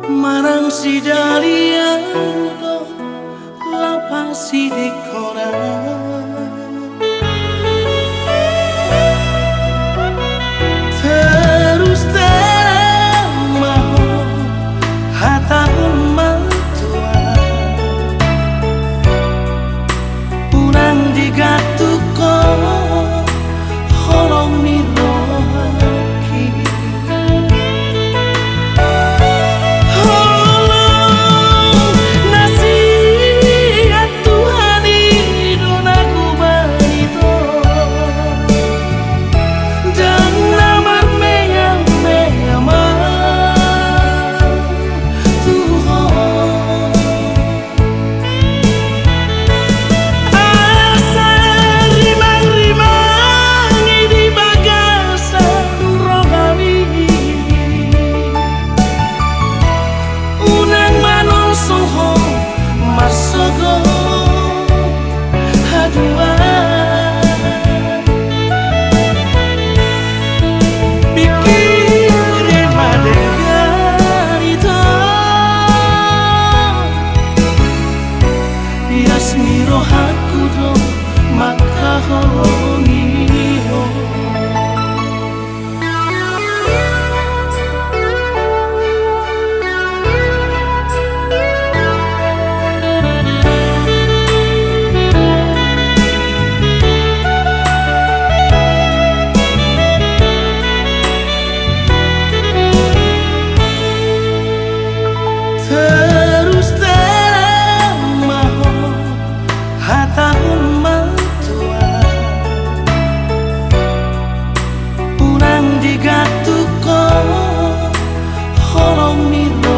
marang si dalian do lapang si dikora terus termaho hatahun mantua urang digatuko holong mirohaki holong nasihat Tuhan idonaku banito dan namar meyang Tuhan asa rimang-rimang di bagasan rohani unang manon soho masogo haduan pikirin madengan itu yasmi rohaku do maka holongiho terus termaho hatahun mantua urang digatuko holong miro